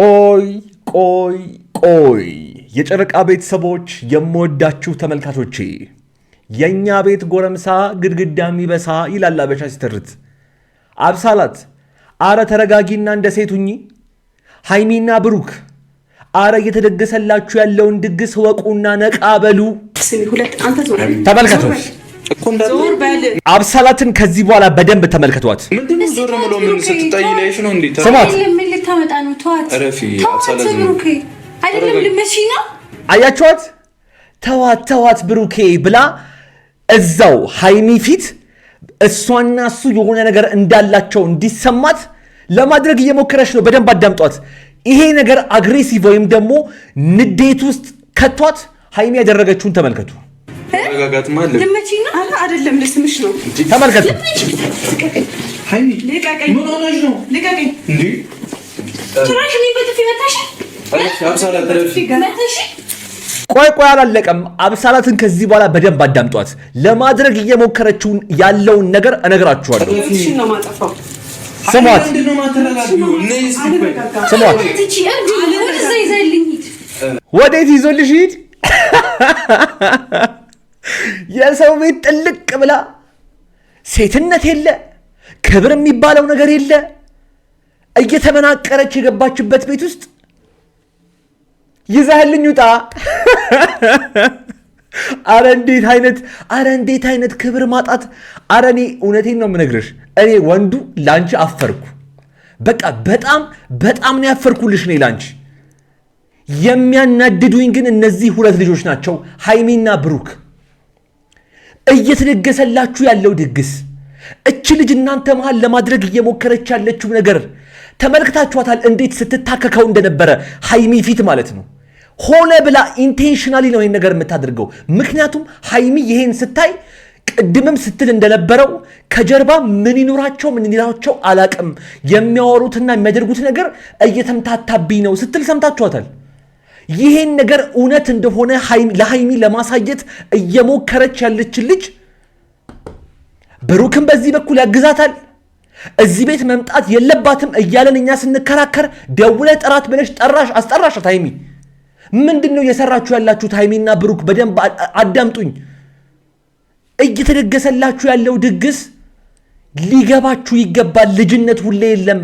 ቆይ የጨረቃ ቤተሰቦች የምወዳችሁ ተመልካቾቼ የኛ ቤት ጎረምሳ ግድግዳ የሚበሳ ይላል አበሻ ሲተርት። አብሳላት አረ ተረጋጊና እንደ ሴቱኝ። ሃይሚና ብሩክ አረ እየተደገሰላችሁ ያለውን ድግስ ወቁና ነቃ በሉ። ተመልካቾች አብሳላትን ከዚህ በኋላ በደንብ ተመልከቷት። ምንድነው ዞር ብሎ ምን ስትጣይ ላይሽ ነው እንዴ? ስማት አያችኋት? ተዋት ብሩኬ ብላ እዛው ሃይሚ ፊት እሷና እሱ የሆነ ነገር እንዳላቸው እንዲሰማት ለማድረግ እየሞከረች ነው። በደንብ አዳምጧት። ይሄ ነገር አግሬሲቭ ወይም ደግሞ ንዴት ውስጥ ከቷት ሃይሚ ያደረገችውን ተመልከቱ። ተረጋጋት ማለት ለምቺና አይደለም ለስምሽ ነው። ተመልከቱ። ሃይሚ ልቀቀኝ። ምን ሆነሽ ነው? ልቀቀኝ እንዴ! ትራሽ ምን በጥፊ መታሽ? አብሳላት ተረፍሽ መታሽ። ቆይ አላለቀም። አብሳላትን ከዚህ በኋላ በደንብ አዳምጧት። ለማድረግ እየሞከረችውን ያለውን ነገር እነግራችኋለሁ። እሺ ነው ማጠፋው። ስሟት። ወዴት ይዞልሽ ሂድ? የሰው ቤት ጥልቅ ብላ ሴትነት የለ ክብር የሚባለው ነገር የለ እየተመናቀረች የገባችበት ቤት ውስጥ ይዛህልኝ ውጣ። አረ እንዴት አይነት ክብር ማጣት! አረ እኔ እውነቴን ነው የምነግርሽ። እኔ ወንዱ ላንቺ አፈርኩ። በቃ በጣም ነው ያፈርኩልሽ እኔ ላንቺ። የሚያናድዱኝ ግን እነዚህ ሁለት ልጆች ናቸው፣ ሃይሚና ብሩክ። እየተደገሰላችሁ ያለው ድግስ፣ እች ልጅ እናንተ መሃል ለማድረግ እየሞከረች ያለችው ነገር ተመልክታችኋታል፣ እንዴት ስትታከከው እንደነበረ ሃይሚ ፊት ማለት ነው። ሆነ ብላ ኢንቴንሽናሊ ነው ይሄን ነገር የምታደርገው። ምክንያቱም ሃይሚ ይሄን ስታይ ቅድምም ስትል እንደነበረው ከጀርባ ምን ይኖራቸው አላቅም፣ የሚያወሩትና የሚያደርጉት ነገር እየተምታታብኝ ነው ስትል ሰምታችኋታል። ይሄን ነገር እውነት እንደሆነ ለሃይሚ ለማሳየት እየሞከረች ያለችን ልጅ ብሩክም በዚህ በኩል ያግዛታል። እዚህ ቤት መምጣት የለባትም እያለን እኛ ስንከራከር ደውለ ጥራት ብለሽ አስጠራሻት። ሃይሚ ምንድን ነው እየሰራችሁ ያላችሁት? ሃይሚና ብሩክ በደንብ አዳምጡኝ። እየተደገሰላችሁ ያለው ድግስ ሊገባችሁ ይገባል። ልጅነት ሁሌ የለም።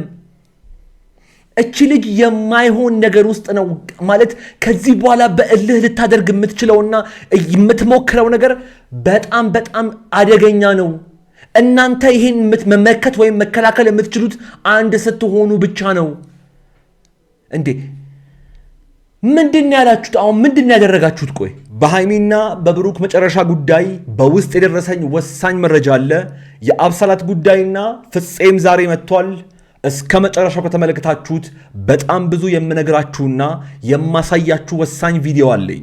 እቺ ልጅ የማይሆን ነገር ውስጥ ነው ማለት ከዚህ በኋላ በእልህ ልታደርግ የምትችለውና የምትሞክረው ነገር በጣም አደገኛ ነው። እናንተ ይሄን መመከት ወይም መከላከል የምትችሉት አንድ ስትሆኑ ብቻ ነው። እንዴ ምንድን ያላችሁት? አሁን ምንድን ያደረጋችሁት? ቆይ በሃይሚና በብሩክ መጨረሻ ጉዳይ በውስጥ የደረሰኝ ወሳኝ መረጃ አለ። የአብሳላት ጉዳይና ፍፄም ዛሬ መጥቷል። እስከ መጨረሻው ከተመለከታችሁት በጣም ብዙ የምነግራችሁና የማሳያችሁ ወሳኝ ቪዲዮ አለኝ።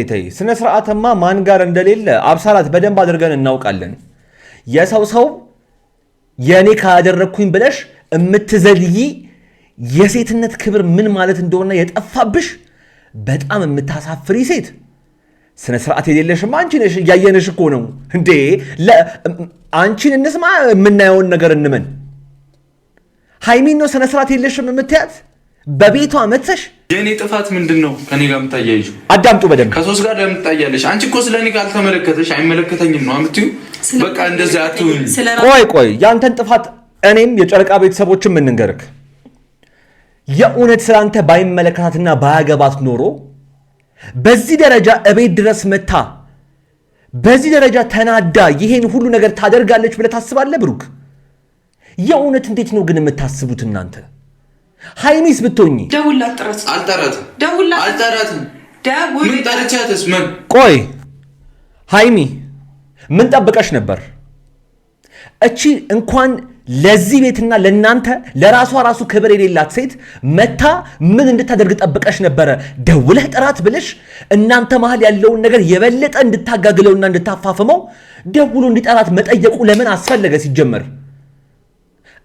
ተይ ስነ ስርዓትማ ማን ጋር እንደሌለ አብሳላት በደንብ አድርገን እናውቃለን። የሰው የኔ ካደረግኩኝ ብለሽ የምትዘልይ የሴትነት ክብር ምን ማለት እንደሆነ የጠፋብሽ በጣም የምታሳፍሪ ሴት፣ ስነ ስርዓት የሌለሽማ አንቺ ነሽ። እያየንሽ እኮ ነው እንዴ። አንቺን እንስማ፣ የምናየውን ነገር እንመን። ሃይሚን ነው ስነ ስርዓት የሌለሽም የምትያት በቤቷ መጥተሽ። የኔ ጥፋት ምንድን ነው? ከኔ ጋር የምታያይዙ አዳምጡ በደንብ። ከሶስት ጋር ለምታያለሽ አንቺ እኮ ስለኔ ካልተመለከተሽ አይመለከተኝም ነው አምጥዩ። በቃ እንደዚህ አትሁን። ቆይ ያንተን ጥፋት እኔም የጨረቃ ቤተሰቦችም እንንገርክ። የእውነት ስላንተ ባይመለከታትና ባያገባት ኖሮ በዚህ ደረጃ እቤት ድረስ መታ በዚህ ደረጃ ተናዳ ይሄን ሁሉ ነገር ታደርጋለች ብለህ ታስባለህ? ብሩክ የእውነት እንዴት ነው ግን የምታስቡት እናንተ? ሃይሚስ ብትሆኚ ቆይ ሃይሚ ምን ጠብቀሽ ነበር? እቺ እንኳን ለዚህ ቤትና ለናንተ ለራሷ ራሱ ክብር የሌላት ሴት መታ ምን እንድታደርግ ጠብቀሽ ነበረ? ደውለህ ጥራት ብለሽ እናንተ መሃል ያለውን ነገር የበለጠ እንድታጋግለውና እንድታፋፍመው ደውሎ እንዲጠራት መጠየቁ ለምን አስፈለገ? ሲጀመር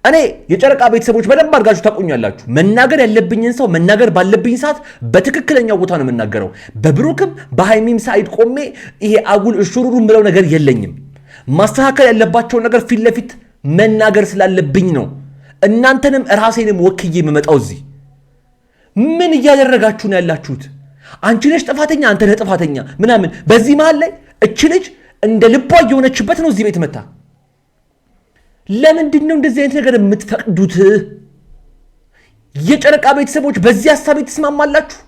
እኔ የጨረቃ ቤተሰቦች በደንብ አድርጋችሁ ታቆኛላችሁ። መናገር ያለብኝን ሰው መናገር ባለብኝ ሰዓት በትክክለኛው ቦታ ነው የምናገረው። በብሩክም በሃይሚም ሳይድ ቆሜ ይሄ አጉል እሹሩሩ ምለው ነገር የለኝም። ማስተካከል ያለባቸውን ነገር ፊት ለፊት መናገር ስላለብኝ ነው። እናንተንም ራሴንም ወክዬ የምመጣው እዚህ። ምን እያደረጋችሁ ነው ያላችሁት? አንቺ ነሽ ጥፋተኛ፣ አንተ ነህ ጥፋተኛ ምናምን። በዚህ መሃል ላይ እቺ ልጅ እንደ ልቧ እየሆነችበት ነው እዚህ ቤት መታ። ለምንድን ነው እንደዚህ አይነት ነገር የምትፈቅዱት? የጨረቃ ቤተሰቦች በዚህ ሐሳብ ትስማማላችሁ?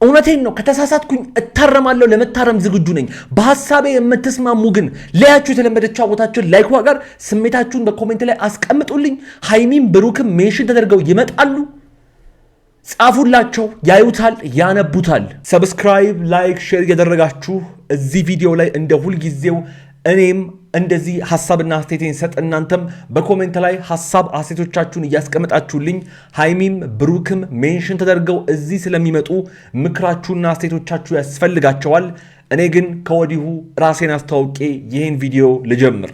እውነቴን ነው። ከተሳሳትኩኝ እታረማለሁ፣ ለመታረም ዝግጁ ነኝ። በሐሳቤ የምትስማሙ ግን ለያችሁ የተለመደችው ቦታችሁን ላይክ ጋር ስሜታችሁን በኮሜንት ላይ አስቀምጡልኝ። ሃይሚም ብሩክም ሜንሽን ተደርገው ይመጣሉ። ጻፉላቸው፣ ያዩታል፣ ያነቡታል። ሰብስክራይብ፣ ላይክ፣ ሼር እያደረጋችሁ እዚህ ቪዲዮ ላይ እንደ ሁልጊዜው እኔም እንደዚህ ሐሳብና አስተያየቴን ሰጥ፣ እናንተም በኮሜንት ላይ ሐሳብ አስተያየቶቻችሁን እያስቀመጣችሁልኝ ሃይሚም ብሩክም ሜንሽን ተደርገው እዚህ ስለሚመጡ ምክራችሁና አስተያየቶቻችሁ ያስፈልጋቸዋል። እኔ ግን ከወዲሁ ራሴን አስተዋውቄ ይህን ቪዲዮ ልጀምር።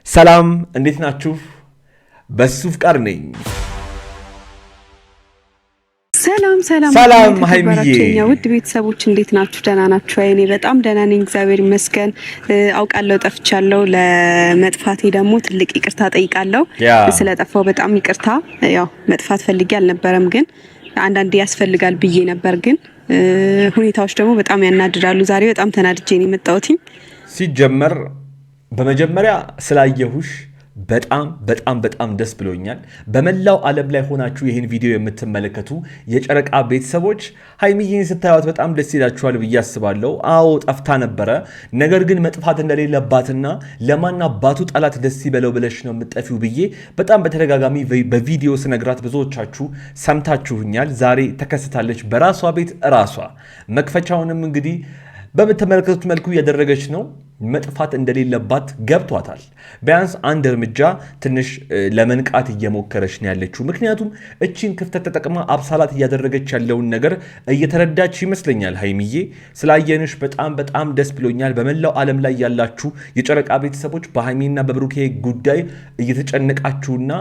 ሰላም፣ እንዴት ናችሁ? በሱ ፍቃድ ነኝ። ሰላም ሃይሚዬ፣ ውድ ቤተሰቦች እንዴት ናችሁ? ደህና ናችሁ? እኔ በጣም ደህና ነኝ፣ እግዚአብሔር ይመስገን። አውቃለሁ ጠፍቻለሁ። ለመጥፋቴ ደግሞ ትልቅ ይቅርታ ጠይቃለሁ። ስለጠፋው በጣም ይቅርታ። ያው መጥፋት ፈልጌ አልነበረም፣ ግን አንዳንዴ ያስፈልጋል ብዬ ነበር። ግን ሁኔታዎች ደግሞ በጣም ያናድዳሉ። ዛሬ በጣም ተናድጄ ነው የመጣሁት። ሲጀመር በመጀመሪያ ስላየሁሽ በጣም ደስ ብሎኛል። በመላው ዓለም ላይ ሆናችሁ ይህን ቪዲዮ የምትመለከቱ የጨረቃ ቤተሰቦች ሃይሚዬን ስታዩት በጣም ደስ ይላችኋል ብዬ አስባለሁ። አዎ ጠፍታ ነበረ፣ ነገር ግን መጥፋት እንደሌለባትና ለማን አባቱ ጠላት ደስ ይበለው ብለሽ ነው የምጠፊው ብዬ በጣም በተደጋጋሚ በቪዲዮ ስነግራት ብዙዎቻችሁ ሰምታችሁኛል። ዛሬ ተከስታለች በራሷ ቤት ራሷ። መክፈቻውንም እንግዲህ በምትመለከቱት መልኩ እያደረገች ነው። መጥፋት እንደሌለባት ገብቷታል። ቢያንስ አንድ እርምጃ ትንሽ ለመንቃት እየሞከረች ነው ያለችው። ምክንያቱም እቺን ክፍተት ተጠቅማ አብሳላት እያደረገች ያለውን ነገር እየተረዳች ይመስለኛል። ሃይሚዬ ስላየንሽ በጣም ደስ ብሎኛል። በመላው ዓለም ላይ ያላችሁ የጨረቃ ቤተሰቦች በሃይሚና በብሩኬ ጉዳይ እየተጨነቃችሁና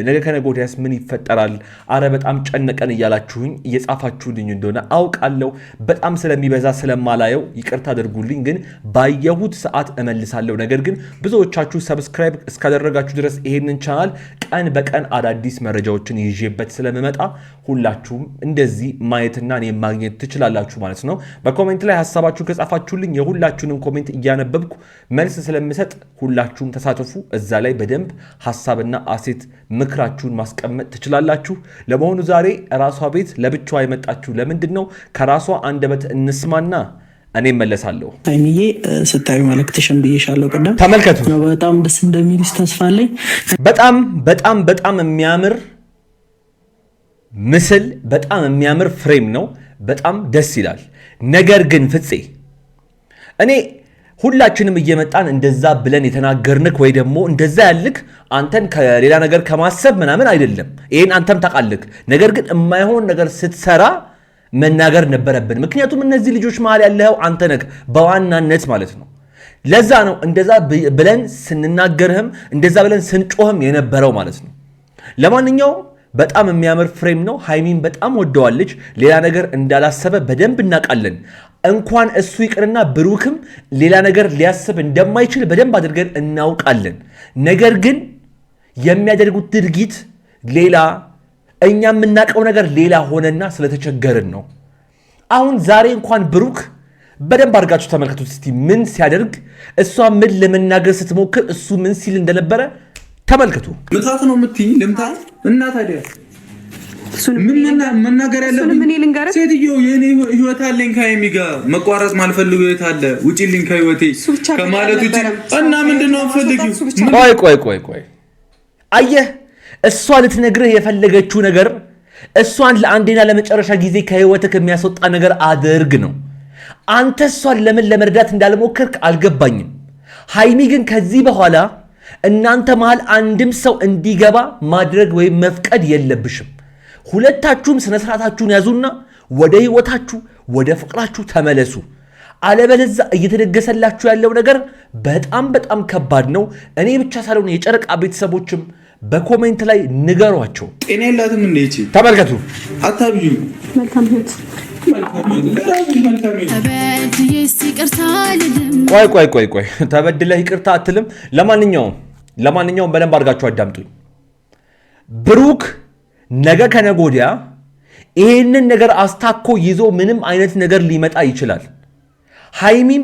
ነገ ከነገ ወዲያስ ምን ይፈጠራል፣ አረ በጣም ጨነቀን እያላችሁኝ እየጻፋችሁልኝ እንደሆነ አውቃለሁ። በጣም ስለሚበዛ ስለማላየው ይቅርታ አድርጉልኝ። ግን ባየሁት ሰዓት እመልሳለሁ። ነገር ግን ብዙዎቻችሁ ሰብስክራይብ እስካደረጋችሁ ድረስ ይሄንን ቻናል ቀን በቀን አዳዲስ መረጃዎችን ይዤበት ስለምመጣ ሁላችሁም እንደዚህ ማየትና እኔ ማግኘት ትችላላችሁ ማለት ነው። በኮሜንት ላይ ሐሳባችሁን ከጻፋችሁልኝ የሁላችሁንም ኮሜንት እያነበብኩ መልስ ስለምሰጥ ሁላችሁም ተሳተፉ። እዛ ላይ በደንብ ሐሳብና አሴት ምክራችሁን ማስቀመጥ ትችላላችሁ። ለመሆኑ ዛሬ ራሷ ቤት ለብቻዋ የመጣችሁ ለምንድን ነው? ከራሷ አንደበት እንስማና እኔ መለሳለሁ። ሃይሚዬ ስታዩ መልእክትሽን ብዬሻለሁ ቅድም። ተመልከቱ። በጣም ደስ እንደሚልሽ ተስፋ አለኝ። በጣም የሚያምር ምስል፣ በጣም የሚያምር ፍሬም ነው። በጣም ደስ ይላል። ነገር ግን ፍፄ እኔ ሁላችንም እየመጣን እንደዛ ብለን የተናገርንክ ወይ ደግሞ እንደዛ ያልክ አንተን ከሌላ ነገር ከማሰብ ምናምን አይደለም። ይሄን አንተም ታውቃለህ። ነገር ግን የማይሆን ነገር ስትሰራ መናገር ነበረብን። ምክንያቱም እነዚህ ልጆች መሃል ያለው አንተ ነህ በዋናነት ማለት ነው። ለዛ ነው እንደዛ ብለን ስንናገርህም እንደዛ ብለን ስንጮህም የነበረው ማለት ነው። ለማንኛውም በጣም የሚያምር ፍሬም ነው። ሃይሚን በጣም ወደዋለች። ሌላ ነገር እንዳላሰበ በደንብ እናውቃለን። እንኳን እሱ ይቅርና ብሩክም ሌላ ነገር ሊያስብ እንደማይችል በደንብ አድርገን እናውቃለን። ነገር ግን የሚያደርጉት ድርጊት ሌላ፣ እኛ የምናውቀው ነገር ሌላ ሆነና ስለተቸገርን ነው። አሁን ዛሬ እንኳን ብሩክ በደንብ አድርጋችሁ ተመልከቱት እስቲ ምን ሲያደርግ፣ እሷ ምን ለመናገር ስትሞክር እሱ ምን ሲል እንደነበረ ተመልከቱ። ምታት ነው የምትይኝ? ልምታት እና ታዲያ ምን መናገር ያለብኝ? ሴትዮ የኔ ህይወት አለኝ ከሃይሚ ጋር መቋረጥ ማልፈልግ ህይወት አለ፣ ውጪልኝ ከህይወቴ ከማለት ውጪ እና ምንድነው ፈልጊው? ቆይ አየህ፣ እሷ ልትነግርህ የፈለገችው ነገር እሷን ለአንዴና ለመጨረሻ ጊዜ ከህይወትህ የሚያስወጣ ነገር አድርግ ነው። አንተ እሷን ለምን ለመርዳት እንዳልሞከርክ አልገባኝም። ሃይሚ ግን ከዚህ በኋላ እናንተ መሃል አንድም ሰው እንዲገባ ማድረግ ወይም መፍቀድ የለብሽም። ሁለታችሁም ስነ ስርዓታችሁን ያዙና ወደ ህይወታችሁ ወደ ፍቅራችሁ ተመለሱ። አለበለዚያ እየተደገሰላችሁ ያለው ነገር በጣም ከባድ ነው። እኔ ብቻ ሳልሆን የጨረቃ ቤተሰቦችም በኮሜንት ላይ ንገሯቸው። ጤና የላትም እንዴ? እቺ ተመልከቱ። አታብዩ። መልካም ህይወት። ቆይ ተበድለህ ይቅርታ አትልም። ለማንኛውም ለማንኛውም በደንብ አድርጋችሁ አዳምጡኝ። ብሩክ ነገ ከነጎዲያ ይሄንን ነገር አስታኮ ይዞ ምንም አይነት ነገር ሊመጣ ይችላል። ሃይሚም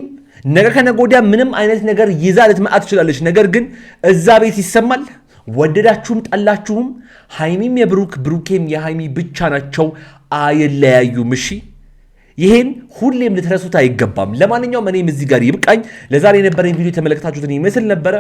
ነገ ከነጎዲያ ምንም አይነት ነገር ይዛ ልትመጣ ትችላለች። ነገር ግን እዛ ቤት ይሰማል። ወደዳችሁም ጠላችሁም ሃይሚም የብሩክ ብሩኬም የሃይሚ ብቻ ናቸው፣ አይለያዩም። እሺ ይሄን ሁሌም ልትረሱት አይገባም። ለማንኛውም እኔም እዚህ ጋር ይብቃኝ። ለዛሬ የነበረኝ ቪዲዮ የተመለከታችሁትን ይመስል ነበረ።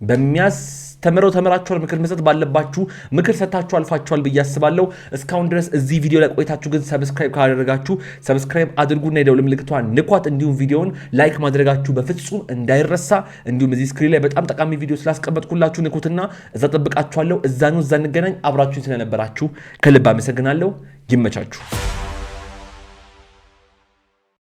በሚያስተምረው ተመራችኋል፣ ምክር መስጠት ባለባችሁ ምክር ሰጥታችሁ አልፋችኋል ብዬ አስባለሁ። እስካሁን ድረስ እዚህ ቪዲዮ ላይ ቆይታችሁ ግን ሰብስክራይብ ካደረጋችሁ ሰብስክራይብ አድርጉና የደውል ምልክቷን ንኳት። እንዲሁም ቪዲዮውን ላይክ ማድረጋችሁ በፍጹም እንዳይረሳ። እንዲሁም እዚህ ስክሪን ላይ በጣም ጠቃሚ ቪዲዮ ስላስቀመጥኩላችሁ ንኩትና እዛ ጠብቃችኋለሁ። እዛ እንገናኝ። አብራችሁኝ ስለነበራችሁ ከልብ አመሰግናለሁ። ይመቻችሁ።